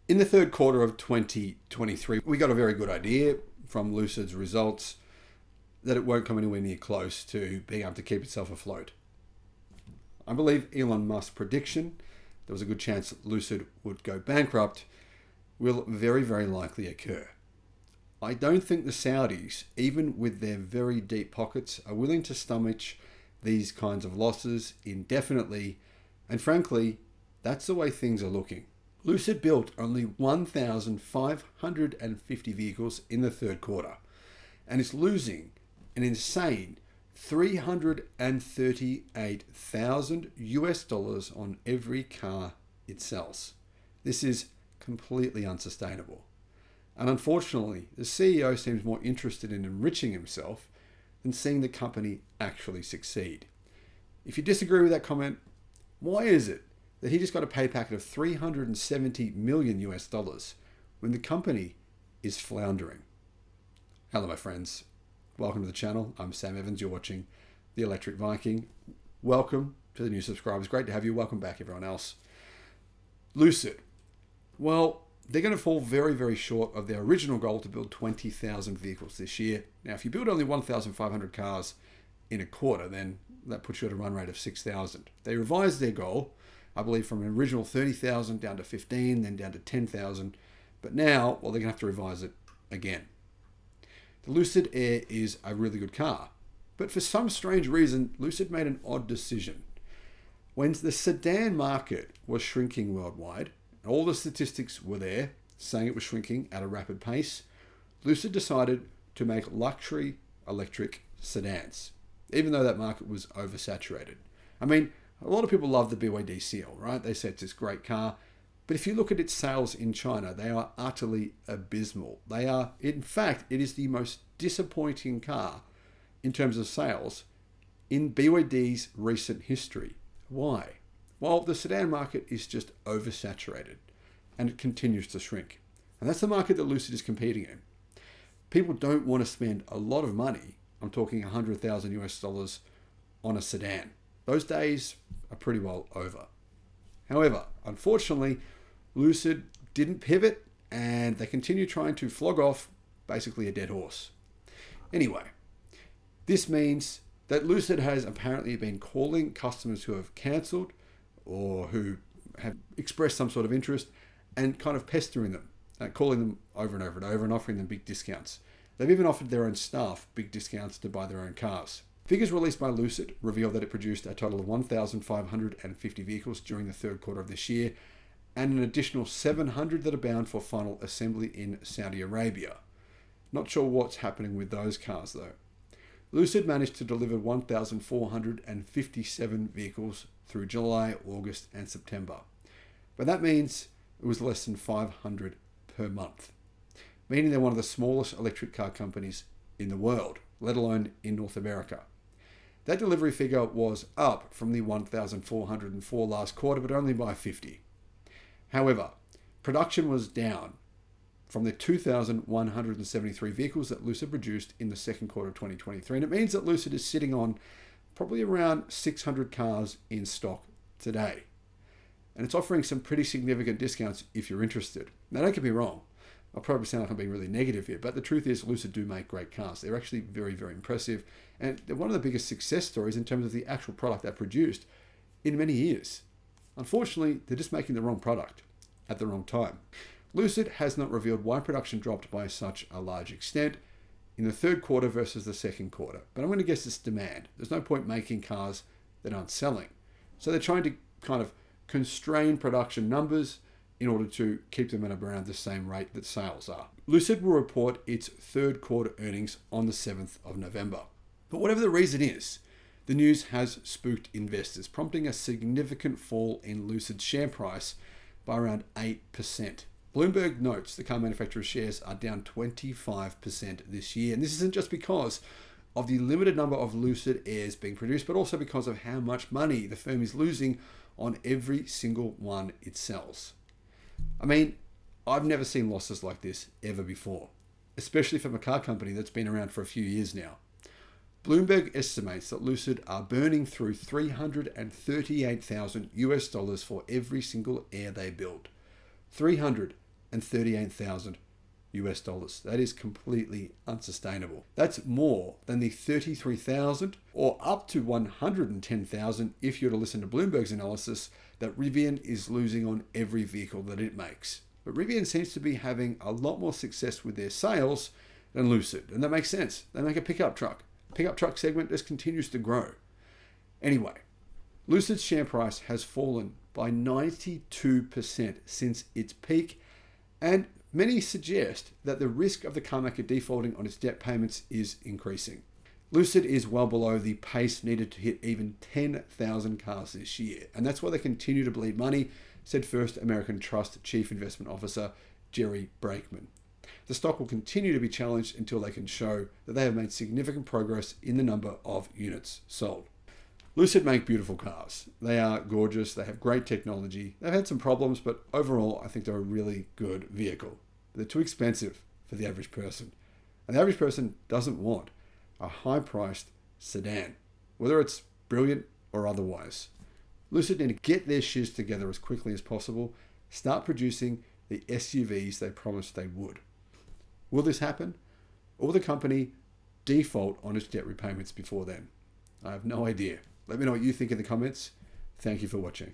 In the third quarter of 2023, we got a very good idea from Lucid's results that it won't come anywhere near close to being able to keep itself afloat. I believe Elon Musk's prediction there was a good chance Lucid would go bankrupt will very, very likely occur. I don't think the Saudis, even with their very deep pockets, are willing to stomach these kinds of losses indefinitely, and frankly, that's the way things are looking. Lucid built only 1,550 vehicles in the third quarter, and is losing an insane $338,000 on every car it sells. This is completely unsustainable. And unfortunately, the CEO seems more interested in enriching himself than seeing the company actually succeed. If you disagree with that comment, why is it that he just got a pay packet of $370 million when the company is floundering? Hello, my friends. Welcome to the channel. I'm Sam Evans. You're watching The Electric Viking. Welcome to the new subscribers. Great to have you. Welcome back, everyone else. Lucid. Well, they're going to fall very, very short of their original goal to build 20,000 vehicles this year. Now, if you build only 1,500 cars in a quarter, then that puts you at a run rate of 6,000. They revised their goal, I believe, from an original 30,000 down to 15, then down to 10,000. But now, well, they're going to have to revise it again. The Lucid Air is a really good car, but for some strange reason, Lucid made an odd decision. When the sedan market was shrinking worldwide, and all the statistics were there saying it was shrinking at a rapid pace, Lucid decided to make luxury electric sedans, even though that market was oversaturated. I mean, a lot of people love the BYD Seal, right? They say it's this great car. But if you look at its sales in China, they are utterly abysmal. They are, in fact, it is the most disappointing car in terms of sales in BYD's recent history. Why? Well, the sedan market is just oversaturated and it continues to shrink. And that's the market that Lucid is competing in. People don't want to spend a lot of money, I'm talking $100,000 on a sedan. Those days are pretty well over. However, unfortunately, Lucid didn't pivot and they continue trying to flog off basically a dead horse. Anyway, this means that Lucid has apparently been calling customers who have cancelled or who have expressed some sort of interest and kind of pestering them, calling them over and over and over and offering them big discounts. They've even offered their own staff big discounts to buy their own cars. Figures released by Lucid reveal that it produced a total of 1,550 vehicles during the third quarter of this year and an additional 700 that are bound for final assembly in Saudi Arabia. Not sure what's happening with those cars though. Lucid managed to deliver 1,457 vehicles through July, August and September. But that means it was less than 500 per month, meaning they're one of the smallest electric car companies in the world, let alone in North America. That delivery figure was up from the 1,404 last quarter, but only by 50. However, production was down from the 2,173 vehicles that Lucid produced in the second quarter of 2023. And it means that Lucid is sitting on probably around 600 cars in stock today. And it's offering some pretty significant discounts if you're interested. Now, don't get me wrong. I'll probably sound like I'm being really negative here, but the truth is Lucid do make great cars. They're actually very, very impressive. And they're one of the biggest success stories in terms of the actual product they've produced in many years. Unfortunately, they're just making the wrong product at the wrong time. Lucid has not revealed why production dropped by such a large extent in the third quarter versus the second quarter. But I'm going to guess it's demand. There's no point making cars that aren't selling. So they're trying to kind of constrain production numbers in order to keep them at around the same rate that sales are. Lucid will report its third quarter earnings on the 7th of November. But whatever the reason is, the news has spooked investors, prompting a significant fall in Lucid's share price by around 8%. Bloomberg notes the car manufacturer's shares are down 25% this year. And this isn't just because of the limited number of Lucid Airs being produced, but also because of how much money the firm is losing on every single one it sells. I mean, I've never seen losses like this ever before, especially from a car company that's been around for a few years now. Bloomberg estimates that Lucid are burning through $338,000 for every single Air they build. $338,000. $138,000 US dollars. That is completely unsustainable. That's more than the 33,000 or up to 110,000 if you're to listen to Bloomberg's analysis that Rivian is losing on every vehicle that it makes. But Rivian seems to be having a lot more success with their sales than Lucid, and that makes sense. They make a pickup truck. Pickup truck segment just continues to grow. Anyway, Lucid's share price has fallen by 92% since its peak, and many suggest that the risk of the car maker defaulting on its debt payments is increasing. Lucid is well below the pace needed to hit even 10,000 cars this year, and that's why they continue to bleed money, said First American Trust Chief Investment Officer Jerry Brakeman. The stock will continue to be challenged until they can show that they have made significant progress in the number of units sold. Lucid make beautiful cars. They are gorgeous. They have great technology. They've had some problems, but overall, I think they're a really good vehicle. They're too expensive for the average person. And the average person doesn't want a high-priced sedan, whether it's brilliant or otherwise. Lucid need to get their shiz together as quickly as possible, start producing the SUVs they promised they would. Will this happen? Or will the company default on its debt repayments before then? I have no idea. Let me know what you think in the comments. Thank you for watching.